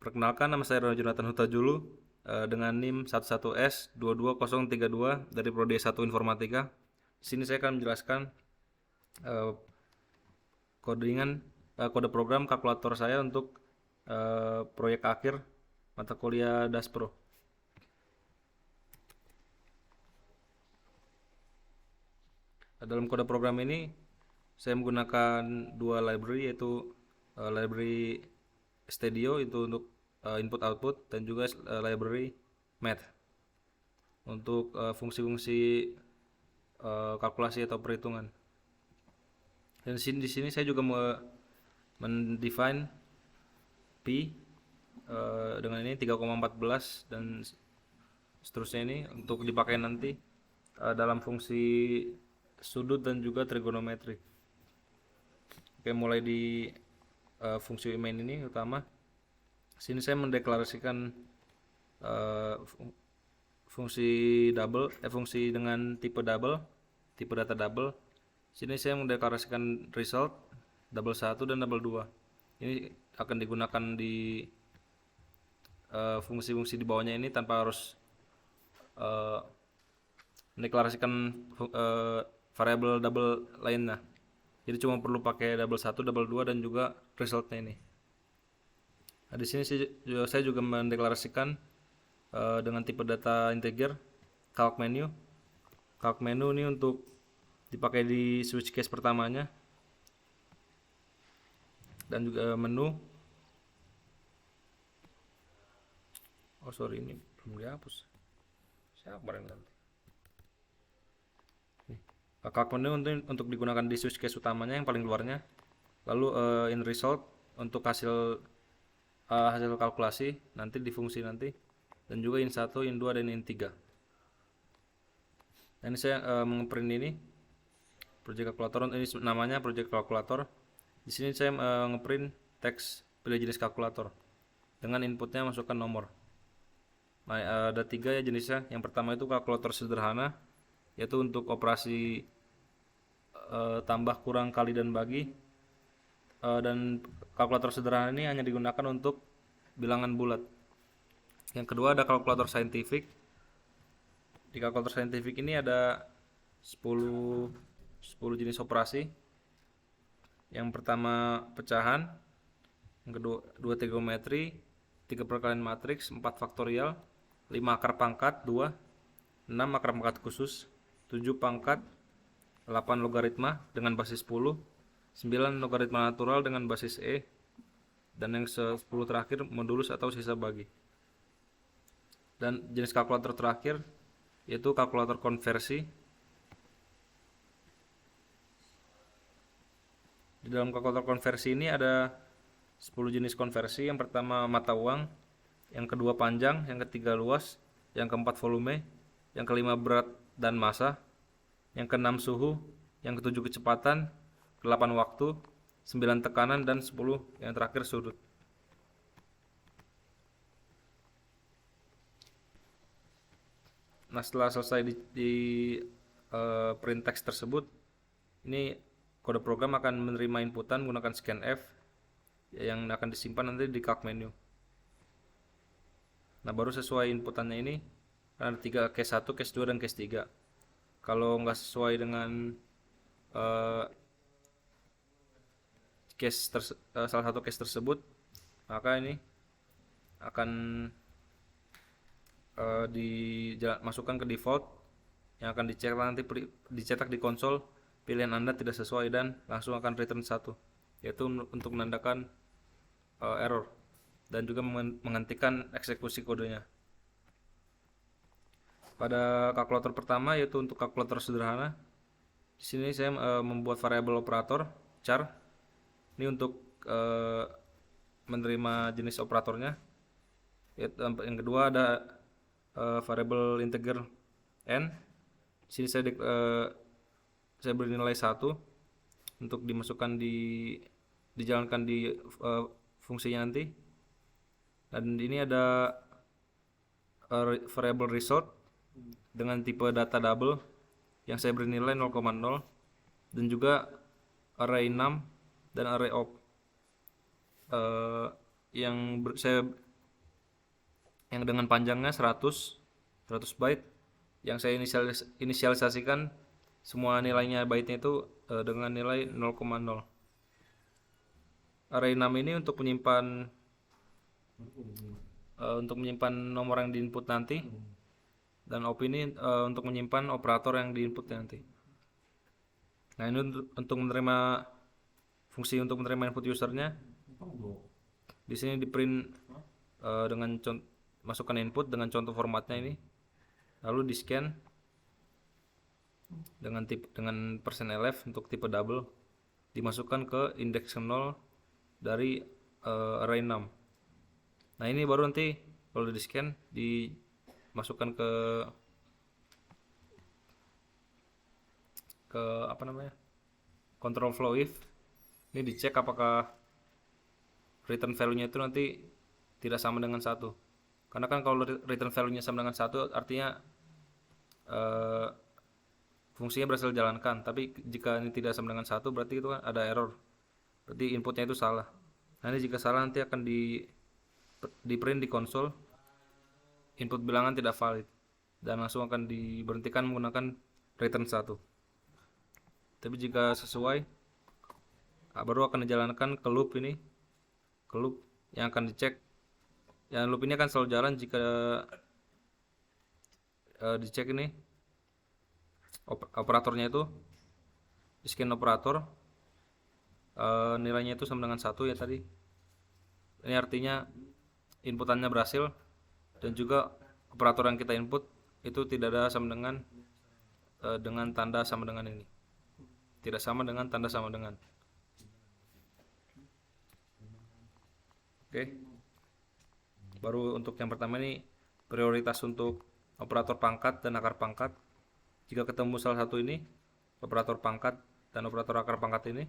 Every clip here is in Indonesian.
Perkenalkan, nama saya Jonathan Hutajulu dengan NIM 11S22032 dari Prodi S1 Informatika. Di sini saya akan menjelaskan eh, kode program kalkulator saya untuk proyek akhir mata kuliah Daspro. Dalam kode program ini saya menggunakan dua library, yaitu library Studio itu untuk input output, dan juga library math untuk fungsi-fungsi kalkulasi atau perhitungan. Dan di sini saya juga mendefine pi dengan ini 3,14 dan seterusnya, ini untuk dipakai nanti dalam fungsi sudut dan juga trigonometri. Oke, mulai di fungsi main ini utama. Sini saya mendeklarasikan fungsi fungsi dengan tipe data double. Sini saya mendeklarasikan result double 1 dan double 2. Ini akan digunakan di fungsi-fungsi di bawahnya ini tanpa harus mendeklarasikan variabel double lainnya. Jadi cuma perlu pakai double 1, double 2 dan juga resultnya ini. Nah, di sini saya juga mendeklarasikan dengan tipe data integer calc menu. Calc menu ini untuk dipakai di switch case pertamanya, dan juga menu. Oh sorry, ini belum dihapus. Siapa kemarin nanti? Calc menu untuk digunakan di switch case utamanya yang paling luarnya. Lalu in result untuk hasil kalkulasi nanti di fungsi nanti, dan juga in 1, in 2 dan in 3. Dan ini saya mengeprint ini project calculator. Ini namanya project calculator. Di sini saya ngeprint teks pilih jenis kalkulator dengan inputnya masukkan nomor. Nah, ada 3 ya jenisnya. Yang pertama itu kalkulator sederhana, yaitu untuk operasi tambah, kurang, kali, dan bagi. Dan kalkulator sederhana ini hanya digunakan untuk bilangan bulat. Yang kedua ada kalkulator saintifik. Di kalkulator saintifik ini ada 10 jenis operasi. Yang pertama pecahan, yang kedua 2 trigonometri, 3 perkalian matriks, 4 faktorial, 5 akar pangkat 2, 6 akar pangkat khusus, 7 pangkat, 8 logaritma dengan basis 10, 9 logaritma natural dengan basis E, dan yang 10 terakhir modulus atau sisa bagi. Dan jenis kalkulator terakhir yaitu kalkulator konversi. Di dalam kalkulator konversi ini ada 10 jenis konversi. Yang pertama mata uang, yang kedua panjang, yang ketiga luas, yang keempat volume, yang kelima berat dan massa, yang keenam suhu, yang ketujuh kecepatan, 8 waktu, 9 tekanan, dan 10 yang terakhir sudut. Nah, setelah selesai di print text tersebut, ini kode program akan menerima inputan menggunakan scanf yang akan disimpan nanti di calc menu. Nah, baru sesuai inputannya ini ada 3 case 1, case 2, dan case 3. Kalau nggak sesuai dengan salah satu case tersebut, maka ini akan dimasukkan ke default yang akan dicetak di konsol. Pilihan Anda tidak sesuai dan langsung akan return 1, yaitu untuk menandakan error dan juga menghentikan eksekusi kodenya. Pada kalkulator pertama, yaitu untuk kalkulator sederhana, di sini saya membuat variabel operator char. Ini untuk menerima jenis operatornya. Yang kedua ada variabel integer n. Di sini saya beri nilai 1 untuk dimasukkan dijalankan di fungsinya nanti. Dan ini ada variabel result dengan tipe data double yang saya beri nilai 0,0, dan juga array 6 dan array of. Yang saya yang dengan panjangnya 100 byte, yang saya inisialisasikan semua nilainya byte-nya itu dengan nilai 0,0. Array 6 ini untuk menyimpan nomor yang diinput nanti, dan op ini untuk menyimpan operator yang diinput nanti. Nah, ini untuk menerima fungsi untuk menerima input usernya. Di sini di print dengan masukkan input dengan contoh formatnya ini, lalu di scan dengan %lf untuk tipe double, dimasukkan ke indeks 0 dari array 6. Nah, ini baru nanti kalau di scan dimasukkan ke apa namanya, control flow if. Ini dicek apakah return value-nya itu nanti tidak sama dengan 1. Karena kan kalau return value-nya sama dengan 1 artinya fungsinya berhasil dijalankan. Tapi jika ini tidak sama dengan 1 berarti itu kan ada error. Berarti inputnya itu salah. Nah, ini jika salah nanti akan di print di konsol input bilangan tidak valid, dan langsung akan diberhentikan menggunakan return 1. Tapi jika sesuai, baru akan dijalankan ke loop ini, ke loop yang akan dicek. Yang loop ini akan selalu jalan jika dicek ini operatornya itu di scan operator nilainya itu sama dengan 1 ya tadi. Ini artinya inputannya berhasil, dan juga operator yang kita input itu tidak ada sama dengan tanda sama dengan ini. Tidak sama dengan tanda sama dengan. Oke. Baru untuk yang pertama ini prioritas untuk operator pangkat dan akar pangkat. Jika ketemu salah satu ini, operator pangkat dan operator akar pangkat ini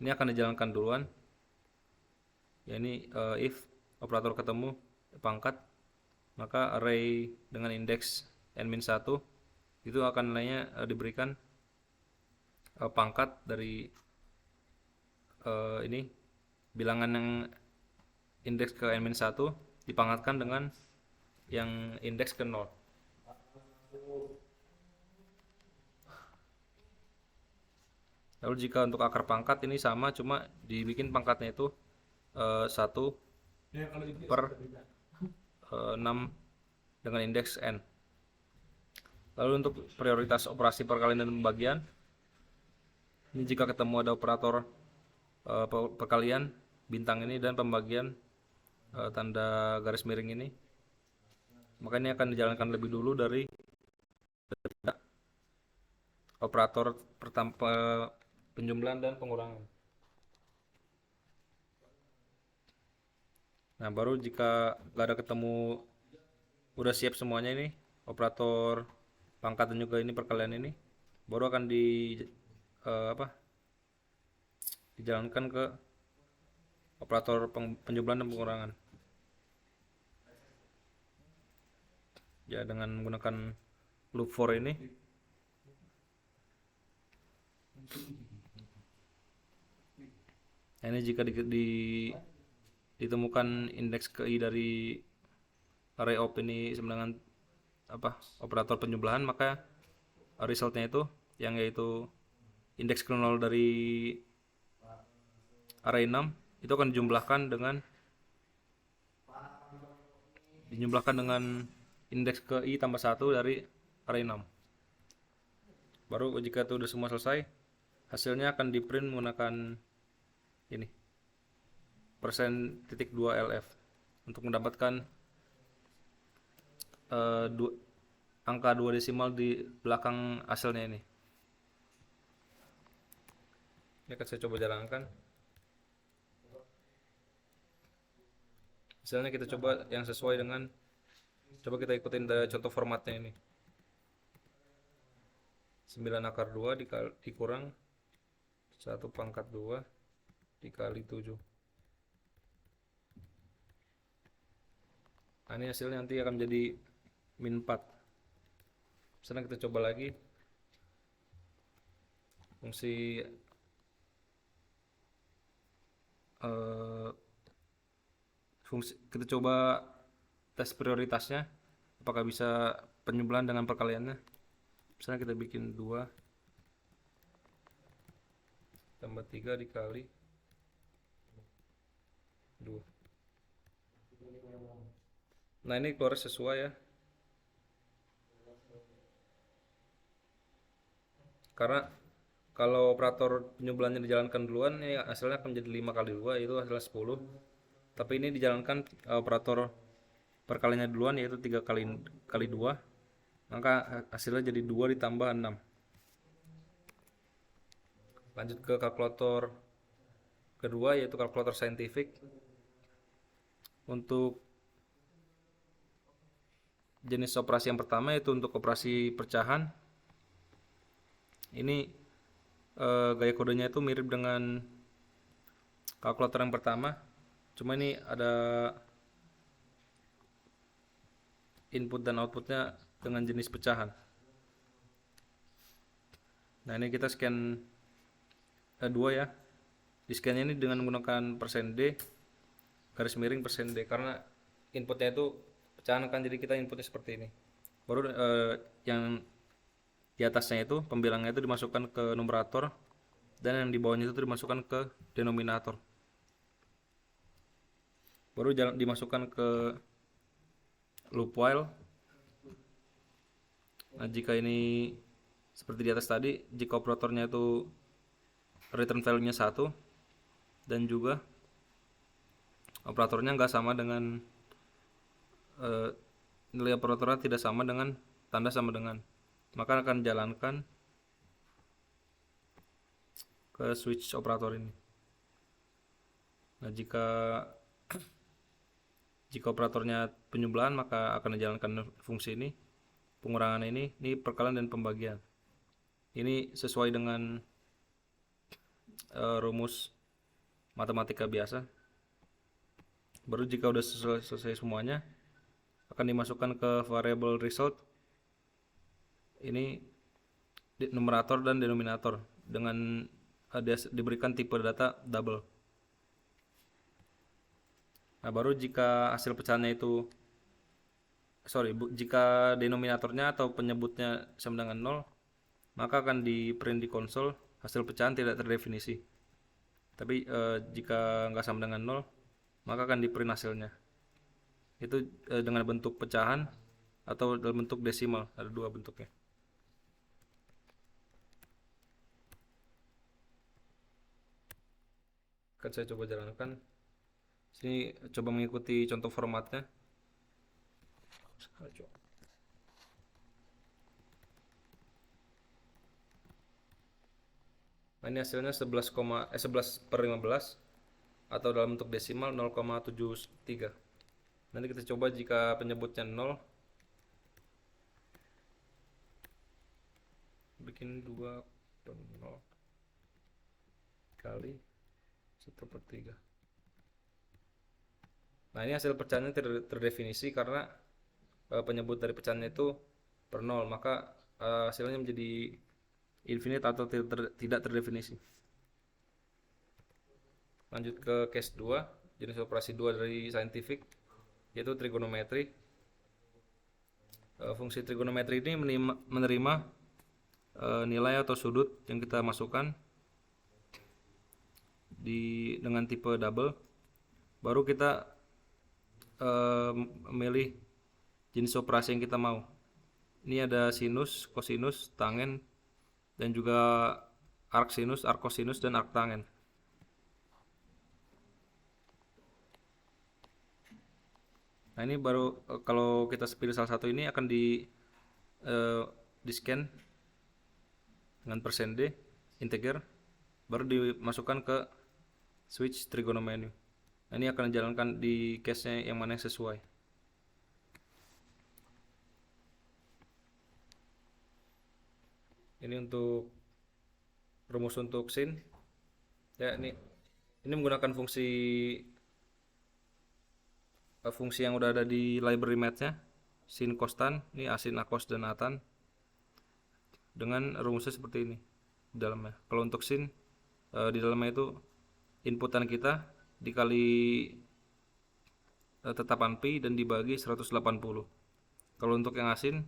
akan dijalankan duluan. Ya, ini if operator ketemu pangkat, maka array dengan indeks n-1 itu akan nilainya diberikan pangkat dari ini bilangan yang indeks ke n-1 dipangkatkan dengan yang indeks ke 0. Lalu jika untuk akar pangkat ini sama, cuma dibikin pangkatnya itu 1 per 6 dengan indeks n. Lalu untuk prioritas operasi perkalian dan pembagian, ini jika ketemu ada operator perkalian bintang ini dan pembagian tanda garis miring ini, maka ini akan dijalankan lebih dulu dari operator penjumlahan dan pengurangan. Nah, baru jika nggak ada ketemu, udah siap semuanya ini, operator pangkat dan juga ini perkalian ini, baru akan dijalankan ke operator penjumlahan dan pengurangan. Ya, dengan menggunakan loop for ini. Nah, ini jika ditemukan indeks KI dari array op ini sama dengan operator penjumlahan, maka resultnya itu yaitu indeks ke 0 dari array 6 itu akan dijumlahkan dengan indeks ke i tambah 1 dari array 6. Baru jika itu sudah semua selesai, hasilnya akan di print menggunakan ini %.2lf untuk mendapatkan angka 2 desimal di belakang hasilnya ini. Ini akan saya coba jalankan. Misalnya kita coba yang sesuai dengan, coba kita ikutin contoh formatnya ini. 9 akar 2 dikurang 1 pangkat 2 dikali 7. Nah, ini hasilnya nanti akan menjadi min 4. Misalnya kita coba lagi fungsi kita coba tes prioritasnya apakah bisa penjumlahan dengan perkaliannya. Misalnya kita bikin 2 tambah 3 dikali 2. Nah, ini keluar sesuai ya, karena kalau operator penjumlahannya dijalankan duluan ini hasilnya akan menjadi 5 kali 2 yaitu hasilnya 10. Tapi ini dijalankan operator perkaliannya duluan yaitu 3 kali 2, maka hasilnya jadi 2 ditambah 6. Lanjut ke kalkulator kedua yaitu kalkulator saintifik. Untuk jenis operasi yang pertama yaitu untuk operasi pecahan. Ini gaya kodenya itu mirip dengan kalkulator yang pertama, cuma ini ada input dan outputnya dengan jenis pecahan. Nah, ini kita scan 2 ya. Di scan ini dengan menggunakan %d garis miring %d karena inputnya itu pecahan kan, jadi kita inputnya seperti ini. Baru yang di atasnya itu pembilangnya itu dimasukkan ke numerator dan yang di bawahnya itu dimasukkan ke denominator. Baru dimasukkan ke loop while. Nah, jika ini seperti di atas tadi, jika operatornya itu return value-nya 1 dan juga operatornya nggak sama dengan nilai operatornya tidak sama dengan tanda sama dengan, maka akan jalankan ke switch operator ini. Nah, jika operatornya penjumlahan maka akan dijalankan fungsi ini, pengurangan ini perkalian dan pembagian. Ini sesuai dengan rumus matematika biasa. Baru jika udah selesai semuanya akan dimasukkan ke variable result. Ini numerator dan denominator dengan diberikan tipe data double. Nah, baru jika hasil pecahannya itu jika denominatornya atau penyebutnya sama dengan 0, maka akan di print di konsol hasil pecahan tidak terdefinisi. Tapi jika nggak sama dengan 0, maka akan di print hasilnya. Itu dengan bentuk pecahan atau dalam bentuk desimal, ada 2 bentuknya. Akan saya coba jalankan. Sini coba mengikuti contoh formatnya. Nah, ini hasilnya 11/15 atau dalam bentuk desimal 0,73. Nanti kita coba jika penyebutnya 0, bikin 2/0 kali 1/3. Nah, ini hasil pecahannya terdefinisi karena penyebut dari pecahannya itu per 0, maka hasilnya menjadi infinite atau tidak terdefinisi. Lanjut ke case 2, jenis operasi 2 dari scientific, yaitu trigonometri. Fungsi trigonometri ini menerima nilai atau sudut yang kita masukkan dengan tipe double. Baru kita memilih jenis operasi yang kita mau. Ini ada sinus, kosinus, tangen, dan juga arcsinus, arccosinus, dan arctangen. Nah, ini baru kalau kita pilih salah satu ini akan di scan dengan %d integer, baru dimasukkan ke switch trigonometry. Nah, ini akan dijalankan di case-nya yang mana yang sesuai. Ini untuk rumus untuk sin. Ya, ini menggunakan fungsi yang udah ada di library math-nya. Sin kostan, ini asin, akos, dan atan. Dengan rumusnya seperti ini di dalamnya. Kalau untuk sin di dalamnya itu inputan kita dikali tetapan pi dan dibagi 180. Kalau untuk yang asin,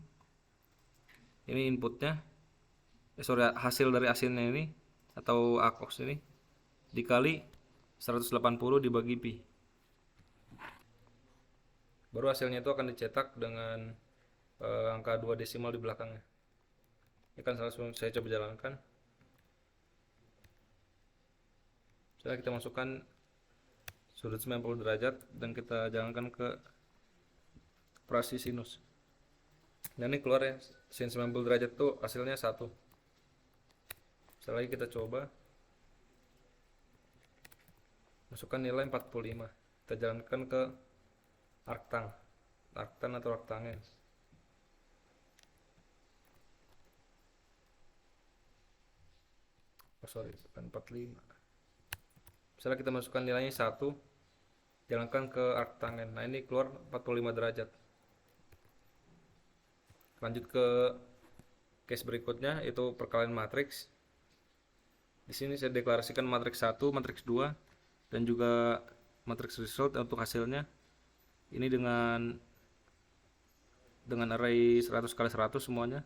ini inputnya, hasil dari asinnya ini atau ACOS ini dikali 180 dibagi pi. Baru hasilnya itu akan dicetak dengan angka 2 desimal di belakangnya. Ini kan langsung saya coba jalankan. Setelah kita masukkan sudut 90 derajat dan kita jalankan ke operasi sinus. Dan ini keluar ya, sin 90 derajat tuh hasilnya 1. Setelah lagi kita coba masukkan nilai 45. Kita jalankan ke arctan atau arctangen. Bukan 45. Misalnya kita masukkan nilainya 1, jalankan ke arctangen. Nah, ini keluar 45 derajat. Lanjut ke case berikutnya, itu perkalian matriks. Di sini saya deklarasikan matriks 1, matriks 2, dan juga matriks result untuk hasilnya. Ini dengan array 100 kali 100 semuanya.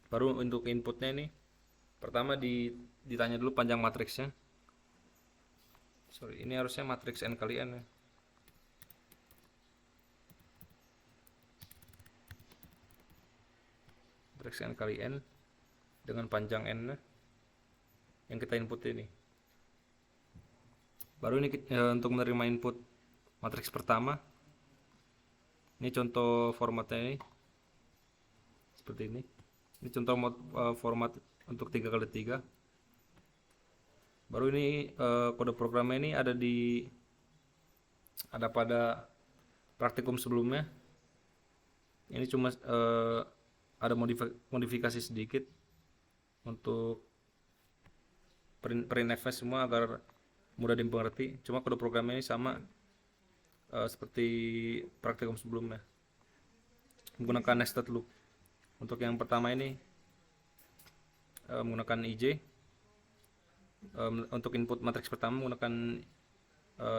Baru untuk inputnya ini, pertama ditanya dulu panjang matriksnya. Ini harusnya matriks n kali n ya. Matriks n kali n dengan panjang n yang kita input ini. Baru ini untuk menerima input matriks pertama. Ini contoh formatnya ini seperti ini. Ini contoh format untuk 3x3. Baru ini kode programnya ini ada pada praktikum sebelumnya. Ini cuma ada modifikasi sedikit untuk printf semua agar mudah dimengerti. Cuma kode programnya ini sama seperti praktikum sebelumnya, menggunakan nested loop. Untuk yang pertama ini menggunakan ij. Untuk input matriks pertama menggunakan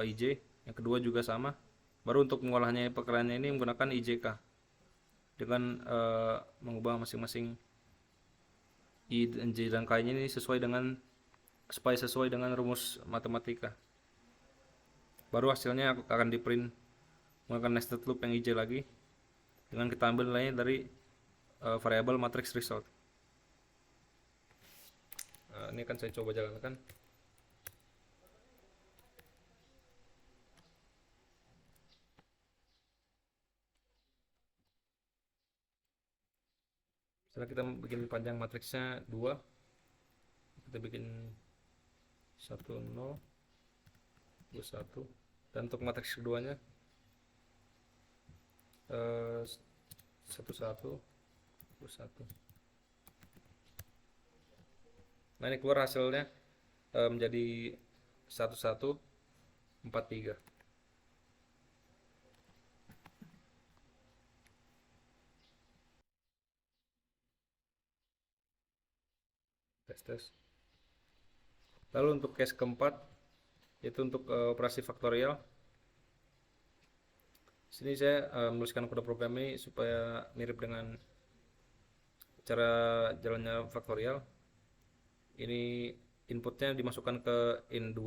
ij, yang kedua juga sama. Baru untuk mengolahnya perkaliannya ini menggunakan ijk dengan mengubah masing-masing i dan j dan k-nya ini supaya sesuai dengan rumus matematika. Baru hasilnya akan di print menggunakan nested loop yang ij lagi, dengan kita ambil nilainya dari variabel matrix result. Nah, ini akan saya coba jalankan. Setelah kita bikin panjang matriksnya 2, kita bikin 1 0 2 1, dan untuk matriks keduanya 1 1 2 1. Nah, ini keluar hasilnya menjadi 1 1 4 3. Tes. Lalu untuk case keempat, yaitu untuk operasi faktorial. Sini saya menuliskan kode program ini supaya mirip dengan cara jalannya faktorial. Ini inputnya dimasukkan ke int2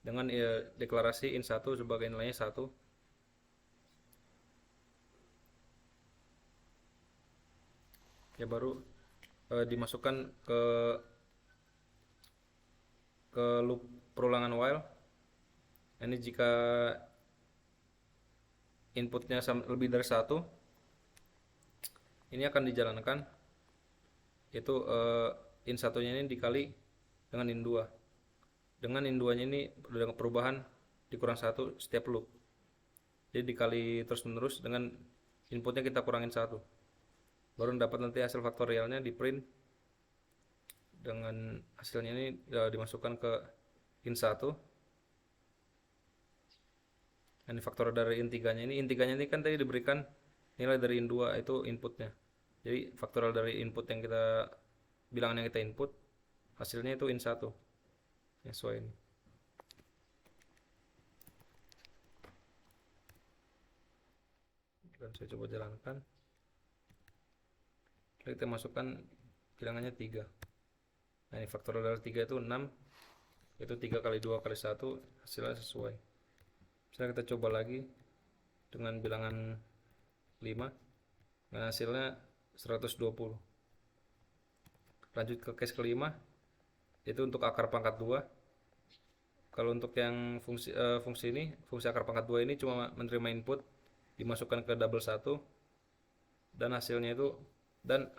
dengan deklarasi int1 sebagai nilainya 1. Ya, baru dimasukkan ke loop perulangan while. Ini jika inputnya lebih dari 1, ini akan dijalankan, yaitu int 1-nya ini dikali dengan int 2. Dengan int 2-nya ini dengan perubahan dikurang 1 setiap loop. Jadi dikali terus menerus, dengan inputnya kita kurangin 1. Baru dapat nanti hasil faktorialnya di print. Dengan hasilnya ini dimasukkan ke int 1. Ini faktor dari int 3-nya ini. Int 3-nya ini kan tadi diberikan nilai dari int 2, itu inputnya. Jadi faktorial dari input yang kita bilangan yang kita input, hasilnya itu int 1. Sesuai ini. dan saya coba jalankan. Kita masukkan bilangannya 3. Nah, ini faktor dari 3 itu 6, itu 3 kali 2 kali 1, hasilnya sesuai. Misalnya kita coba lagi dengan bilangan 5, dan hasilnya 120. Lanjut ke case kelima, itu untuk akar pangkat 2. Kalau untuk yang fungsi akar pangkat 2 ini cuma menerima input, dimasukkan ke double 1, dan hasilnya itu, dan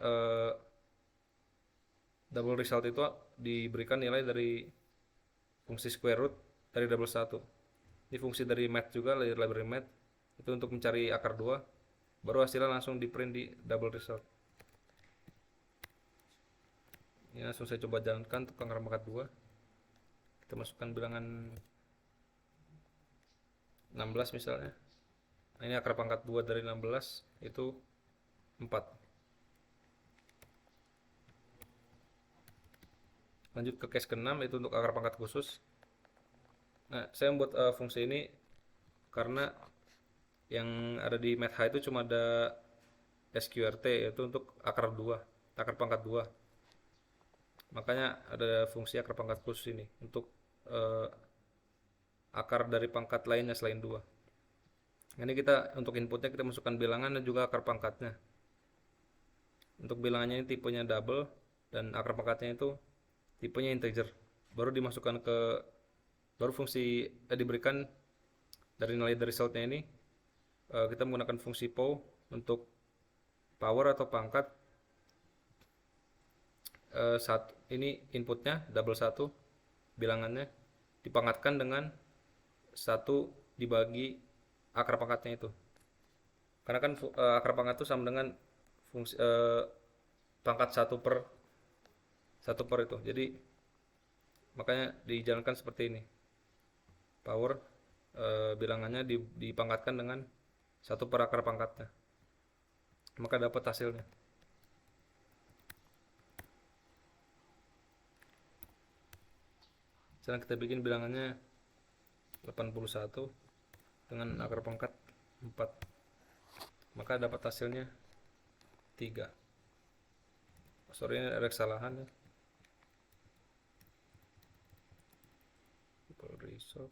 double result itu diberikan nilai dari fungsi square root dari double 1. Ini fungsi dari math juga, library math, itu untuk mencari akar 2, baru hasilnya langsung di print di double result. Ini langsung saya coba jalankan untuk akar pangkat 2. Kita masukkan bilangan 16 misalnya. Nah, ini akar pangkat 2 dari 16 itu 4. Lanjut ke case ke-6, itu untuk akar pangkat khusus. Nah, saya membuat fungsi ini karena yang ada di MathH itu cuma ada sqrt, yaitu untuk akar 2, akar pangkat 2. Makanya ada fungsi akar pangkat khusus ini untuk akar dari pangkat lainnya selain 2. Ini kita untuk inputnya kita masukkan bilangan dan juga akar pangkatnya. Untuk bilangannya ini tipenya double, dan akar pangkatnya itu tipenya integer. Baru dimasukkan ke, baru fungsi diberikan dari nilai dari resultnya ini. Kita menggunakan fungsi pow untuk power atau pangkat. Ini inputnya double 1, bilangannya dipangkatkan dengan 1 dibagi akar pangkatnya itu. Karena kan akar pangkat itu sama dengan fungsi pangkat 1 per itu. Jadi makanya dijalankan seperti ini. Power bilangannya dipangkatkan dengan 1 per akar pangkatnya. Maka dapat hasilnya. Sekarang kita bikin bilangannya 81 dengan akar pangkat 4. Maka dapat hasilnya 3. Sorry, ini ada kesalahan ya. Result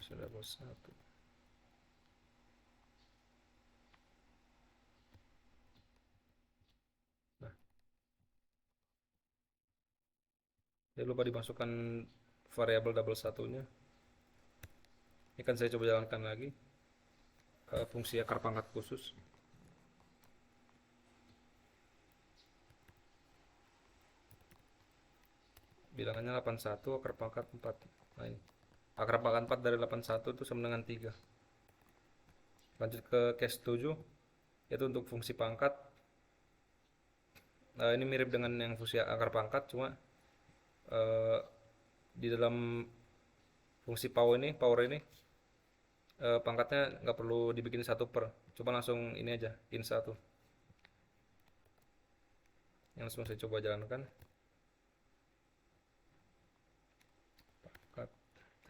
sudah dapat 1. Nah, saya lupa dimasukkan variabel double 1-nya. Ini kan saya coba jalankan lagi fungsi akar pangkat khusus. Bilangannya 81, akar pangkat 4. Nah, ini akar pangkat 4 dari 81 itu sama dengan 3. Lanjut ke case 7, yaitu untuk fungsi pangkat. Ini mirip dengan yang fungsi akar pangkat, cuma di dalam fungsi power ini pangkatnya nggak perlu dibikin 1 per, coba langsung ini aja, in 1. Yang langsung saya coba jalankan.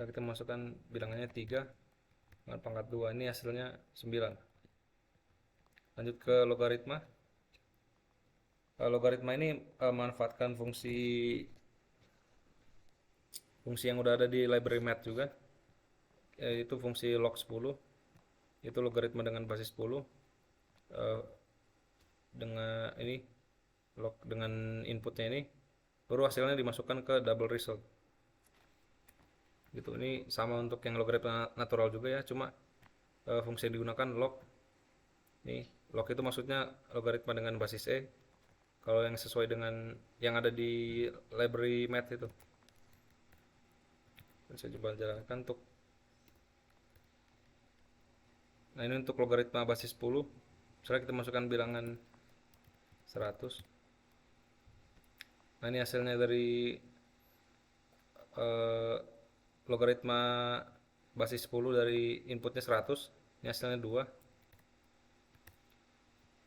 Kita masukkan bilangannya 3 dengan pangkat 2, ini hasilnya 9. Lanjut ke logaritma. Logaritma ini memanfaatkan fungsi yang udah ada di library math juga, yaitu fungsi log 10, itu logaritma dengan basis 10 dengan ini log dengan inputnya ini, baru hasilnya dimasukkan ke double result gitu. Ini sama untuk yang logaritma natural juga ya, cuma fungsi yang digunakan log. Ini log itu maksudnya logaritma dengan basis e, kalau yang sesuai dengan yang ada di library math itu. Dan saya coba jalankan untuk, nah ini untuk logaritma basis 10. Misalnya kita masukkan bilangan 100. Nah ini hasilnya dari logaritma basis 10 dari inputnya 100. Ini hasilnya 2.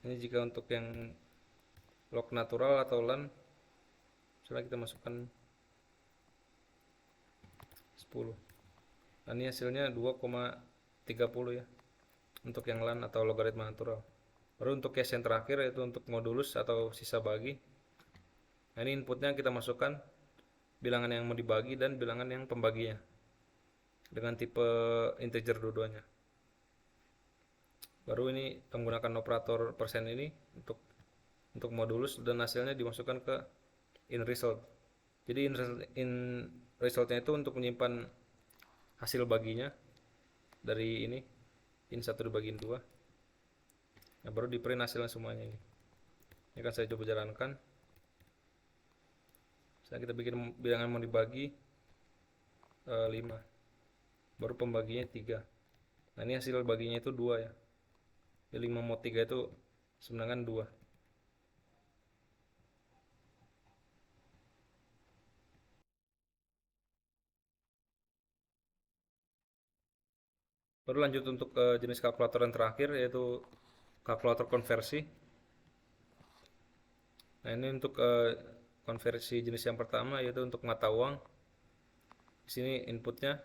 Ini jika untuk yang log natural atau ln, misalnya kita masukkan 10. Nah, ini hasilnya 2,30 ya untuk yang LAN atau logaritma natural. Baru untuk case yang terakhir yaitu untuk modulus atau sisa bagi. Nah, ini inputnya kita masukkan bilangan yang mau dibagi dan bilangan yang pembaginya dengan tipe integer dua-duanya. Baru ini menggunakan operator persen ini untuk modulus dan hasilnya dimasukkan ke in result. Jadi in resultnya itu untuk menyimpan hasil baginya dari ini satu dibagiin dua. Nah, baru di print hasilnya semuanya ini. Ini akan saya coba jalankan. Sekarang kita bikin bilangan mau dibagi 5. Baru pembaginya 3. Nah, ini hasil baginya itu 2 ya. 5 mod 3 itu sebenarnya 2. Baru lanjut untuk jenis kalkulator yang terakhir yaitu kalkulator konversi. Nah, ini untuk konversi jenis yang pertama yaitu untuk mata uang. Di sini inputnya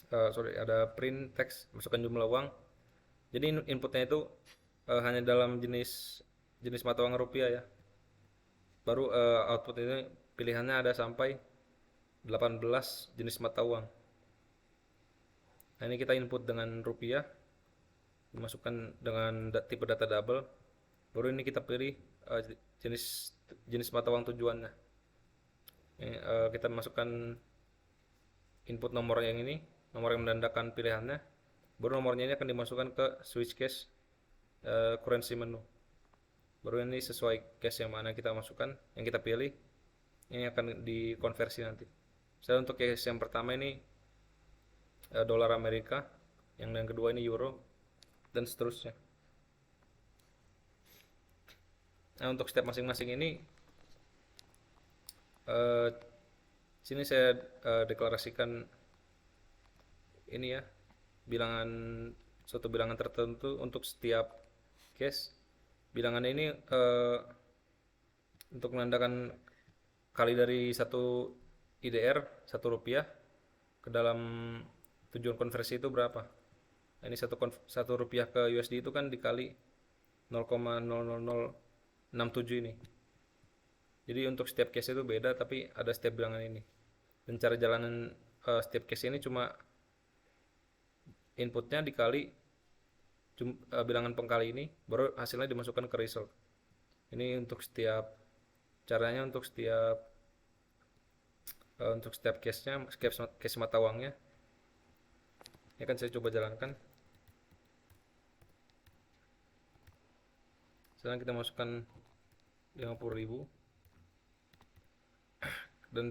ada print text, masukkan jumlah uang. Jadi inputnya itu hanya dalam jenis mata uang rupiah ya. Baru output ini pilihannya ada sampai 18 jenis mata uang. Nah, ini kita input dengan rupiah, dimasukkan dengan tipe data double. Baru ini kita pilih jenis jenis mata uang tujuannya. Ini, kita masukkan input nomor yang ini, nomor yang menandakan pilihannya. Baru nomornya ini akan dimasukkan ke switch case currency menu. Baru ini sesuai case yang mana kita masukkan, yang kita pilih, ini akan dikonversi nanti. Misalnya untuk case yang pertama ini dolar Amerika, yang kedua ini euro, dan seterusnya. Nah, untuk step masing-masing ini sini saya deklarasikan ini ya, suatu bilangan tertentu untuk setiap case. Bilangan ini untuk menandakan kali dari satu IDR, 1 rupiah ke dalam tujuan konversi itu berapa. Nah, ini 1 rupiah ke USD itu kan dikali 0,00067 ini. Jadi untuk setiap case itu beda, tapi ada setiap bilangan ini. Dan cara jalanan setiap case ini cuma inputnya dikali bilangan pengkali ini, baru hasilnya dimasukkan ke result. Ini untuk setiap caranya untuk setiap case-nya, case mata uangnya. Ini akan saya coba jalankan. Sekarang kita masukkan 50.000 dan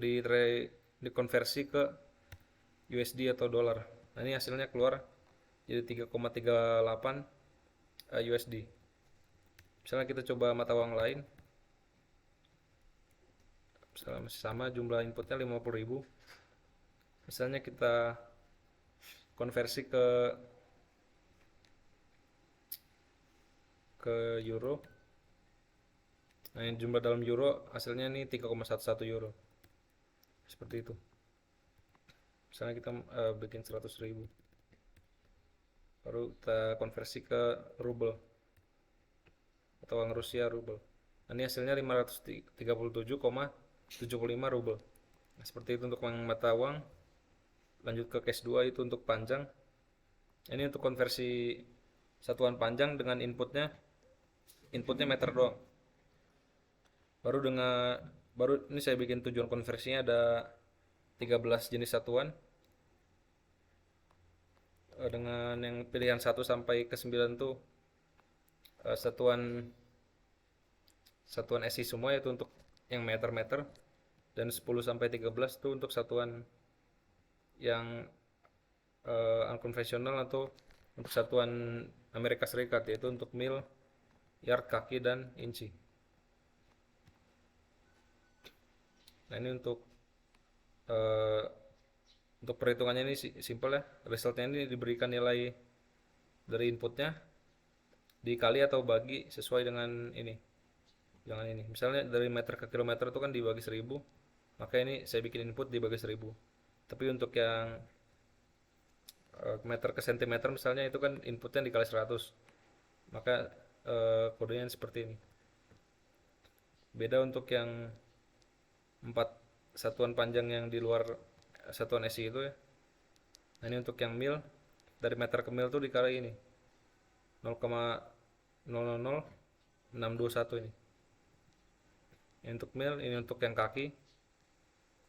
dikonversi ke USD atau dolar. Nah, ini hasilnya keluar jadi 3,38 USD. Misalnya kita coba mata uang lain, misalnya masih sama jumlah inputnya 50.000. Misalnya kita konversi ke euro. Nah, yang jumlah dalam euro hasilnya ini 3,11 euro. Seperti itu. Misalnya kita bikin 100.000. Baru kita konversi ke rubel atau uang Rusia rubel. Nah, ini hasilnya 537,75 rubel. Nah, seperti itu untuk mata uang. Lanjut ke case 2 itu untuk panjang. Ini untuk konversi satuan panjang dengan inputnya meter doang. Baru ini saya bikin tujuan konversinya ada 13 jenis satuan. Dengan yang pilihan 1 sampai ke 9 tuh satuan SI semua, yaitu untuk yang meter-meter, dan 10 sampai 13 tuh untuk satuan yang unkonvensional atau untuk satuan Amerika Serikat, yaitu untuk mil, yard, kaki, dan inci. Nah, ini untuk perhitungannya ini simple ya. Resultnya ini diberikan nilai dari inputnya dikali atau bagi sesuai dengan ini. Jangan ini. Misalnya dari meter ke kilometer itu kan dibagi 1000, maka ini saya bikin input dibagi 1000. Tapi untuk yang meter ke sentimeter misalnya, itu kan inputnya dikali 100, maka kodenya seperti ini. Beda untuk yang 4 satuan panjang yang di luar satuan SI itu ya. Nah ini untuk yang mil, dari meter ke mil tuh dikali ini 0,000621 ini. Ini untuk mil, ini untuk yang kaki,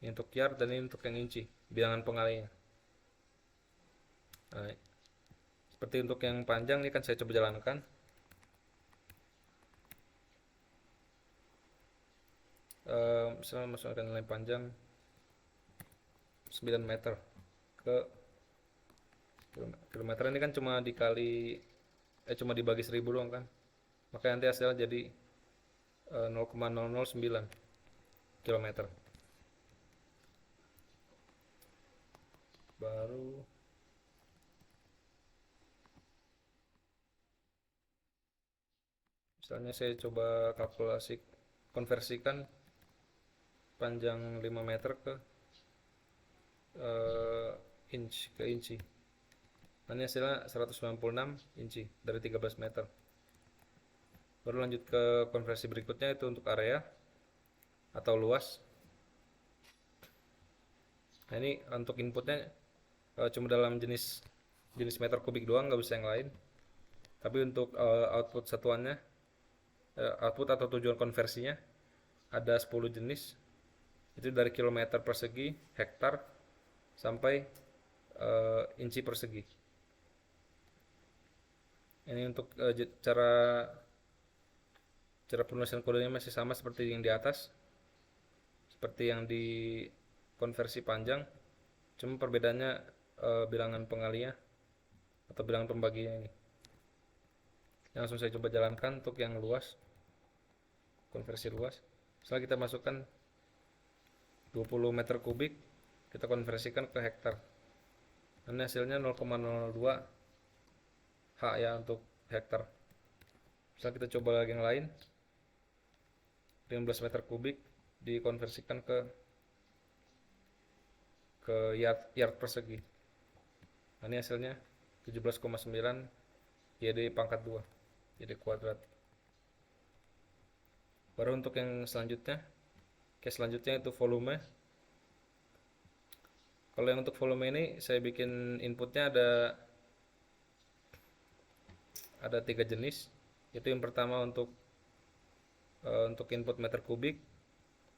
ini untuk yard, dan ini untuk yang inci, bilangan pengalinya. Nah, seperti untuk yang panjang ini kan saya coba jalankan. Misalnya masukkan nilai panjang 9 meter ke kilometer, ini kan cuma cuma dibagi 1000 doang kan, maka nanti hasilnya jadi 0,009 kilometer. Baru misalnya saya coba konversikan panjang 5 meter ke inci. Nanti hasilnya 196 inci dari 13 meter. Baru lanjut ke konversi berikutnya, itu untuk area atau luas. Nah ini untuk inputnya cuma dalam jenis meter kubik doang, nggak bisa yang lain. Tapi untuk output satuannya, output atau tujuan konversinya ada 10 jenis. Itu dari kilometer persegi, hektar, sampai inci persegi. Ini untuk cara penulisan kodenya masih sama seperti yang di atas, seperti yang di konversi panjang, cuma perbedaannya bilangan pengalinya atau bilangan pembaginya ini. Langsung saya coba jalankan untuk yang luas, konversi luas. Setelah kita masukkan 20 meter kubik, kita konversikan ke hektar. Ini hasilnya 0,02 H ya untuk hektar. Setelah kita coba lagi yang lain, 15 meter kubik dikonversikan ke yard persegi. Nah, ini hasilnya 17,9 YD pangkat 2 YD kuadrat. Baru untuk yang selanjutnya, case selanjutnya itu volume. Kalau yang untuk volume ini saya bikin inputnya ada 3 jenis. Itu yang pertama untuk input meter kubik,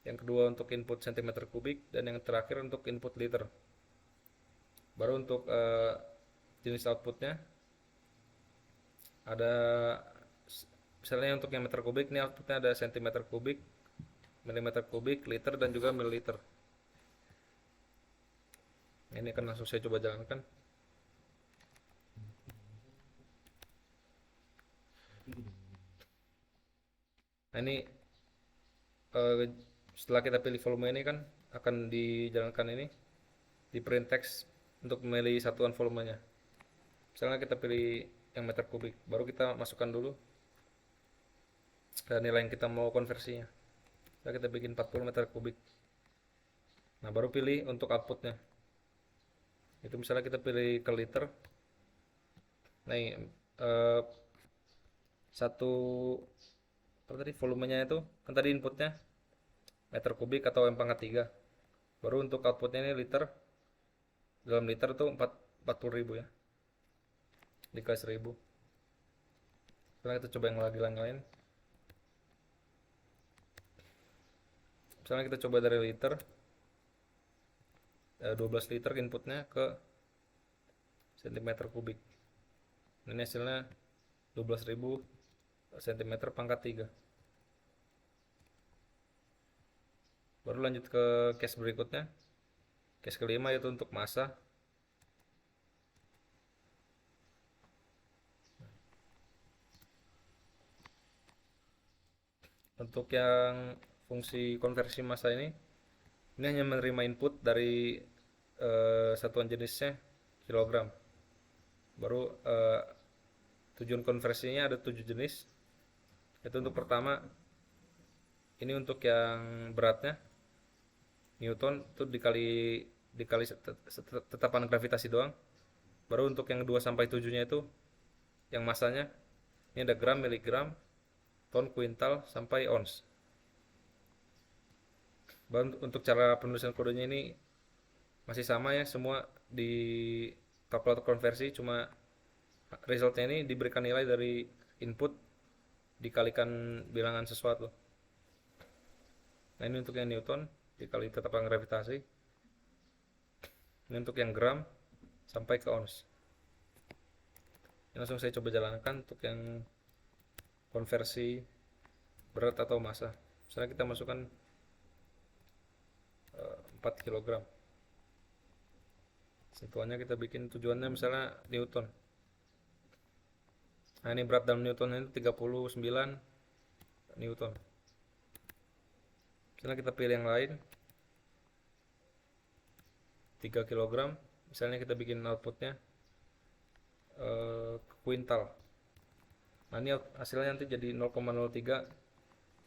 yang kedua untuk input centimeter kubik, dan yang terakhir untuk input liter. Baru untuk jenis outputnya ada, misalnya untuk yang meter kubik ini outputnya ada sentimeter kubik, milimeter kubik, liter, dan juga mililiter. Ini akan langsung saya coba jalankan. Nah ini setelah kita pilih volume ini kan akan dijalankan ini di print text untuk memilih satuan volumenya. Misalnya kita pilih yang meter kubik, baru kita masukkan dulu nilai yang kita mau konversinya. Kita bikin 40 meter kubik. Nah baru pilih untuk outputnya. Itu misalnya kita pilih ke liter. Nah satu apa tadi volumenya itu kan tadi inputnya meter kubik atau M pangkat 3. Baru untuk outputnya ini liter. Dalam liter itu 40.000 ya, dikali 1000. Sekarang kita coba yang lain. Misalnya kita coba dari liter, 12 liter inputnya ke centimeter kubik. Ini hasilnya 12.000 cm pangkat 3. Baru lanjut ke case berikutnya, case kelima, yaitu untuk massa. Untuk yang fungsi konversi massa ini hanya menerima input dari satuan jenisnya kilogram. Baru tujuan konversinya ada 7 jenis. Itu untuk pertama, ini untuk yang beratnya Newton itu dikali tetapan gravitasi doang. Baru untuk yang 2 sampai 7-nya itu yang masanya ini ada gram, miligram, ton, kuintal sampai ons. Baru untuk cara penulisan kodenya ini masih sama ya, semua di kalkulator konversi, cuma resultnya ini diberikan nilai dari input dikalikan bilangan sesuatu. Nah ini untuk yang Newton dikali tetapan gravitasi. Ini untuk yang gram sampai ke ons. Ini langsung saya coba jalankan untuk yang konversi berat atau massa. Misalnya kita masukkan 4 kg. Sentuhannya kita bikin tujuannya misalnya Newton. Nah ini berat dalam Newton itu 39 Newton. Misalnya kita pilih yang lain 3 kg. Misalnya kita bikin outputnya kuintal. Nah ini hasilnya nanti jadi 0,03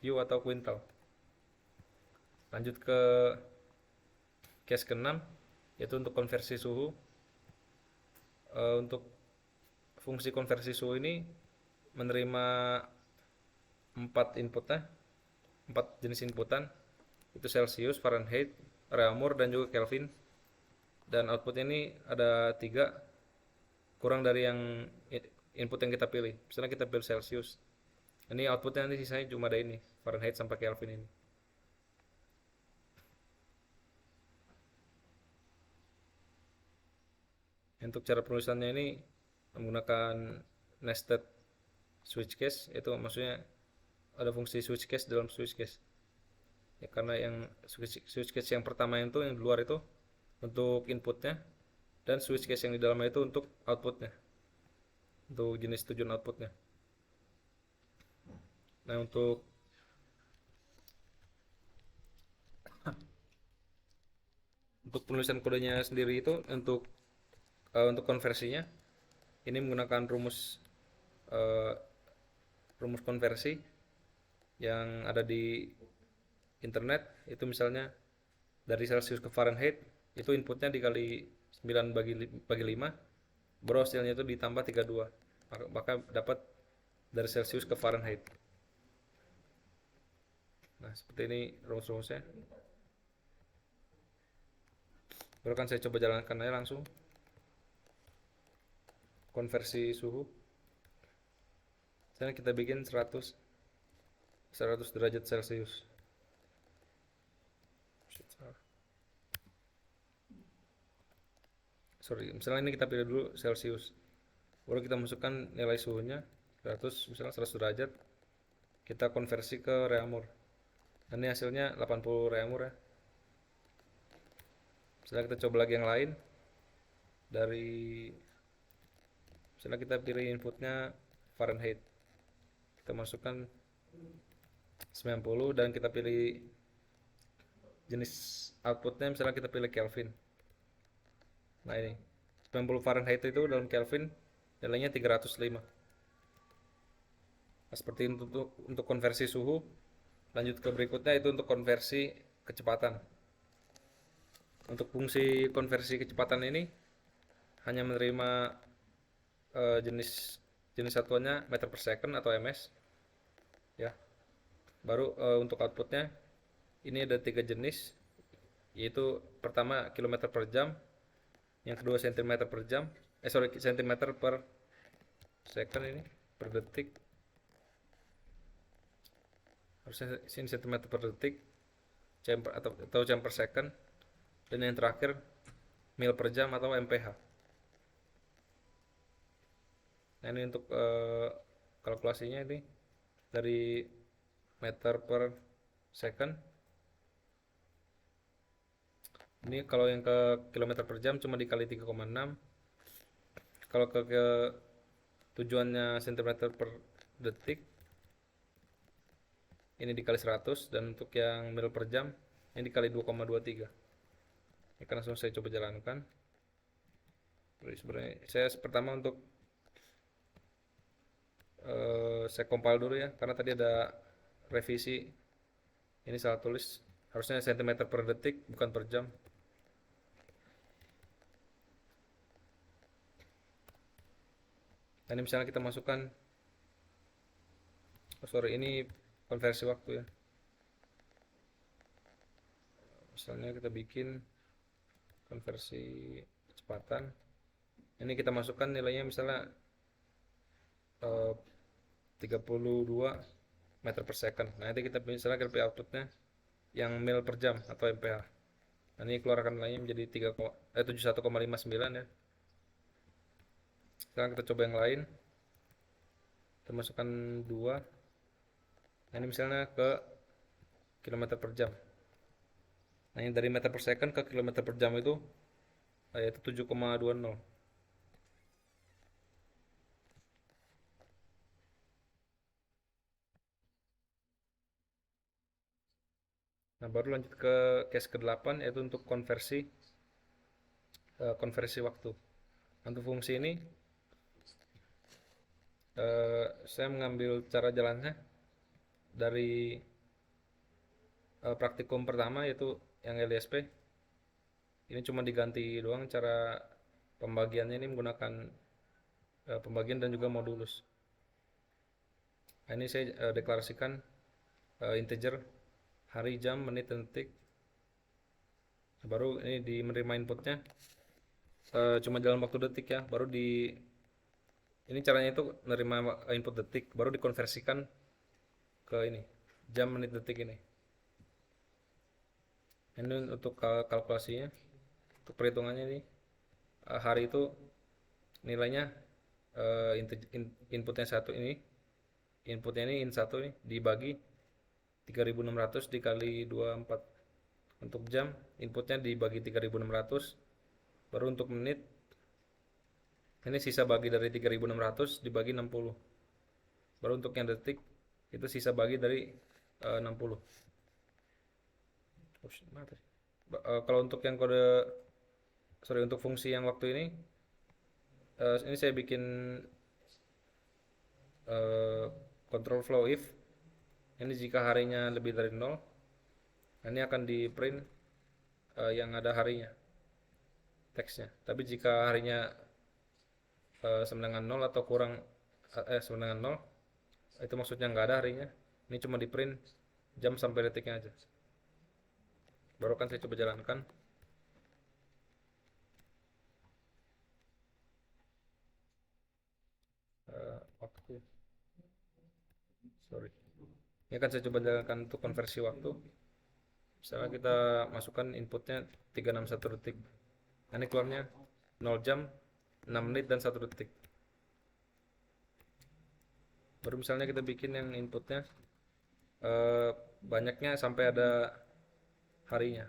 U atau kuintal. Lanjut ke case ke-6, yaitu untuk konversi suhu. Untuk fungsi konversi suhu ini menerima 4 inputnya, 4 jenis inputan, itu Celsius, Fahrenheit, Reaumur, dan juga Kelvin. Dan outputnya ini ada 3, kurang dari yang input yang kita pilih. Misalnya kita pilih Celsius, ini outputnya nanti sisanya cuma ada ini, Fahrenheit sampai Kelvin ini. Untuk cara penulisannya ini menggunakan nested switch case, itu maksudnya ada fungsi switch case dalam switch case ya, karena yang switch case yang pertama itu yang di luar itu untuk inputnya, dan switch case yang di dalamnya itu untuk outputnya, untuk jenis tujuan outputnya. Nah untuk penulisan kodenya sendiri itu untuk konversinya ini menggunakan rumus konversi yang ada di internet. Itu misalnya dari Celsius ke Fahrenheit itu inputnya dikali 9 bagi 5, baru hasilnya itu ditambah 32, maka dapat dari Celsius ke Fahrenheit. Nah seperti ini rumus-rumusnya. Baru kan saya coba jalankan aja langsung konversi suhu. Misalnya kita bikin 100 derajat Celcius. Misalnya ini kita pilih dulu Celcius. Baru kita masukkan nilai suhunya 100, misalnya 100 derajat. Kita konversi ke Reaumur. Dan ini hasilnya 80 Reaumur ya. Misalnya kita coba lagi yang lain. Misalnya kita pilih inputnya Fahrenheit. Kita masukkan 90 dan kita pilih jenis outputnya, misalnya kita pilih Kelvin. Nah ini 90 Fahrenheit itu dalam Kelvin nilainya 305. Nah, seperti itu untuk konversi suhu. Lanjut ke berikutnya itu untuk konversi kecepatan. Untuk fungsi konversi kecepatan ini hanya menerima jenis satuannya meter per second atau ms ya. Baru untuk outputnya ini ada 3 jenis, yaitu pertama kilometer per jam, yang kedua sentimeter per jam, sentimeter per second, ini per detik, harusnya sini sentimeter per detik, atau jam per second, dan yang terakhir mil per jam atau mph. Nah ini untuk kalkulasinya ini dari meter per second. Ini kalau yang ke kilometer per jam cuma dikali 3,6. Kalau ke tujuannya sentimeter per detik ini dikali 100, dan untuk yang mil per jam ini dikali 2,23. Ini kan langsung saya coba jalankan. Jadi sebenarnya saya pertama untuk saya compile dulu ya, karena tadi ada revisi, ini salah tulis, harusnya sentimeter per detik bukan per jam. Nah, ini misalnya kita masukkan, oh sorry, ini konversi waktu ya. Misalnya kita bikin konversi kecepatan. Ini kita masukkan nilainya misalnya 32 meter per second. Nah, nanti kita misalnya kita pilih outputnya yang mil per jam atau mph. Nah, ini keluarkan nilainya menjadi 71,59 ya. Sekarang kita coba yang lain. Kita masukkan 2. Nah, ini misalnya ke kilometer per jam. Nah, ini dari meter per second ke kilometer per jam itu yaitu 7,20. Nah, baru lanjut ke case ke-8 yaitu untuk konversi waktu. Untuk fungsi ini saya mengambil cara jalannya dari praktikum pertama yaitu yang LSP. Ini cuma diganti doang cara pembagiannya, ini menggunakan pembagian dan juga modulus. Nah, ini saya deklarasikan integer hari, jam, menit, dan detik. Nah, baru ini di menerima inputnya cuma dalam waktu detik ya. Baru ini caranya itu menerima input detik, baru dikonversikan ke ini jam, menit, detik ini. Ini untuk kalkulasinya, untuk perhitungannya ini hari itu nilainya inputnya satu ini, inputnya ini in 1 ini dibagi 3600 dikali 24. Untuk jam inputnya dibagi 3600. Baru untuk menit ini sisa bagi dari 3600 dibagi 60. Baru untuk yang detik itu sisa bagi dari 60. Kalau untuk yang untuk fungsi yang waktu ini saya bikin control flow if. Ini jika harinya lebih dari 0, ini akan di print yang ada harinya, teksnya. Tapi jika harinya sama dengan 0 atau kurang sama dengan 0, itu maksudnya nggak ada harinya. Ini cuma di print jam sampai detiknya aja. Baru kan saya coba jalankan. Waktu, sorry, ini kan saya coba jalankan untuk konversi waktu. Misalnya kita masukkan inputnya 361 detik. Nah, ini keluarnya 0 jam 6 menit dan 1 detik. Baru misalnya kita bikin yang inputnya banyaknya sampai ada harinya.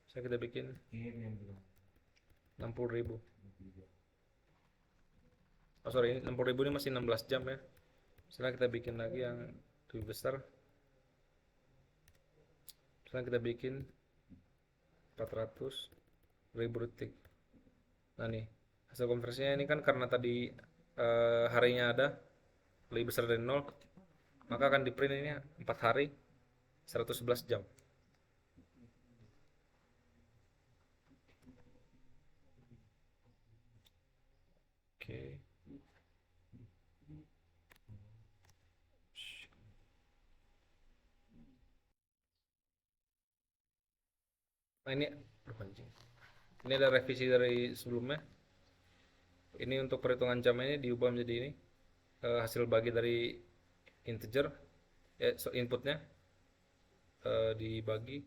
Saya kita bikin 60.000. Oh sorry, 60.000 ini masih 16 jam ya. Misalnya kita bikin lagi yang lebih besar. Misalnya kita bikin 400.000 detik. Nah nih, hasil konversinya ini kan karena tadi harinya ada lebih besar dari 0, maka akan di print ini 4 hari 111 jam. Oke. Nah ini ada revisi dari sebelumnya. Ini untuk perhitungan jamnya diubah menjadi ini hasil bagi dari integer inputnya dibagi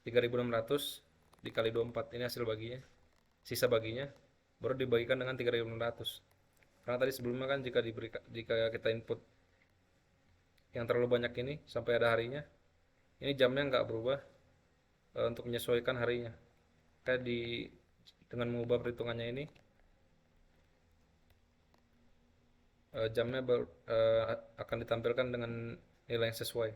3600 dikali 24. Ini hasil baginya, sisa baginya baru dibagikan dengan 3600. Karena tadi sebelumnya kan jika kita input yang terlalu banyak ini sampai ada harinya, ini jamnya nggak berubah untuk menyesuaikan harinya. Kayak dengan mengubah perhitungannya ini jamnya akan ditampilkan dengan nilai yang sesuai.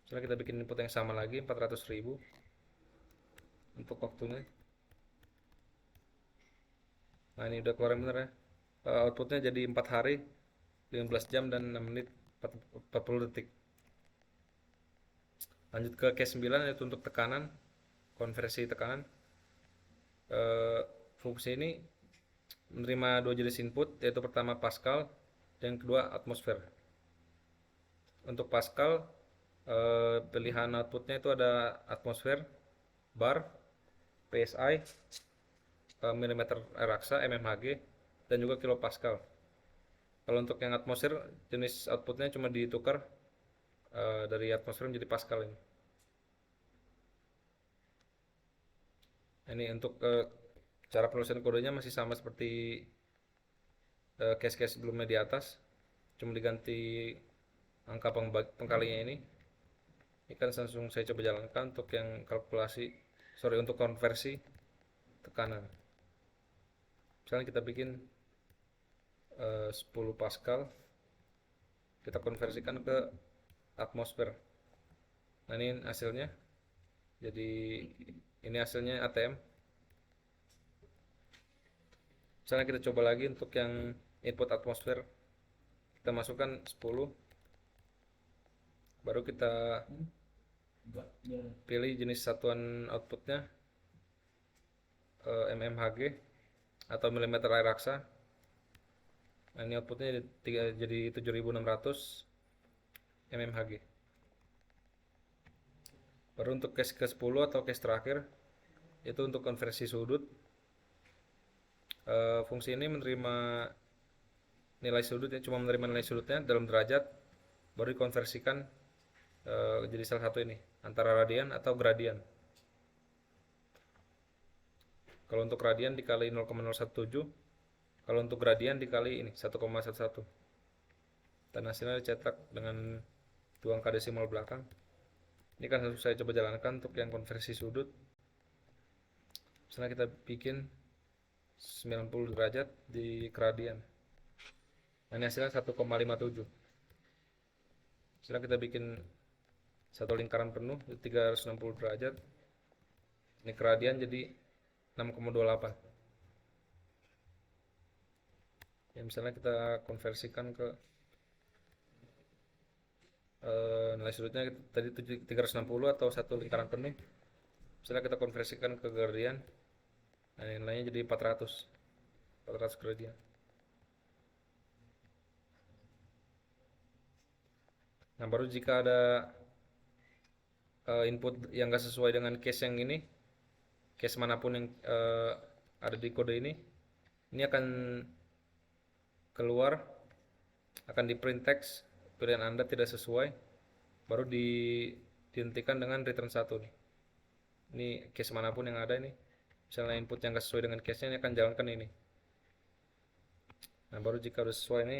Misalnya kita bikin input yang sama lagi 400.000 untuk waktunya. Nah ini udah keluar bener ya. Outputnya jadi 4 hari 15 jam dan 6 menit 40 detik. Lanjut ke case 9 yaitu untuk tekanan, konversi tekanan. fungsi ini menerima dua jenis input, yaitu pertama Pascal dan kedua atmosfer. Untuk Pascal, pilihan outputnya itu ada atmosfer, bar, PSI, milimeter air raksa, mmHg, dan juga kilopascal. Kalau untuk yang atmosfer, jenis outputnya cuma ditukar dari atmosfer menjadi pascal ini. Ini untuk cara penulisan kodenya masih sama seperti case-case sebelumnya di atas, cuma diganti angka pengkalinya ini. Ini kan langsung saya coba jalankan untuk yang kalkulasi, untuk konversi tekanan. Misalnya kita bikin 10 pascal, kita konversikan ke atmosfer. Nah ini hasilnya, jadi ini hasilnya ATM. Misalnya kita coba lagi untuk yang input atmosfer, kita masukkan 10, baru kita pilih jenis satuan outputnya, mmHg atau milimeter air raksa. Nah ini outputnya jadi 7600 mmHg. Baru untuk case ke-10 atau case terakhir, itu untuk konversi sudut. Fungsi ini menerima nilai sudutnya, cuma menerima nilai sudutnya dalam derajat, baru dikonversikan jadi salah satu ini, antara radian atau gradian. Kalau untuk radian dikali 0,017, kalau untuk gradian dikali ini 1,11. Dan hasilnya dicetak dengan 2 angka desimal belakang. Ini kan harus saya coba jalankan untuk yang konversi sudut. Misalnya kita bikin 90 derajat di gradian. Nah, ini hasilnya 1,57. Misalnya kita bikin satu lingkaran penuh 360 derajat. Ini gradian jadi 6,28. Ya, misalnya kita konversikan ke nilai sudutnya tadi 360 atau satu lingkaran penuh. Misalnya kita konversikan ke gradian. Nah, nilainya jadi 400 gradian. Nah, baru jika ada input yang gak sesuai dengan case yang ini, case manapun yang ada di kode ini akan keluar, akan di print text pilihan Anda tidak sesuai, baru dihentikan dengan return 1 nih. Ini case manapun yang ada ini, misalnya input yang gak sesuai dengan case-nya, ini akan jalankan ini. Nah, baru jika udah sesuai ini,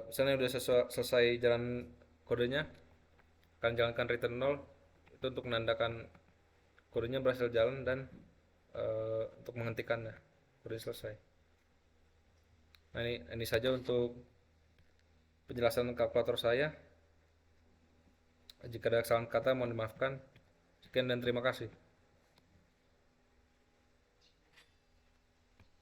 misalnya udah selesai jalan kodenya, akan jalankan return 0. Itu untuk menandakan kodenya berhasil jalan dan untuk menghentikannya, kode selesai. Nah, ini saja untuk penjelasan kalkulator saya. Jika ada kesalahan kata mohon dimaafkan. Sekian dan terima kasih.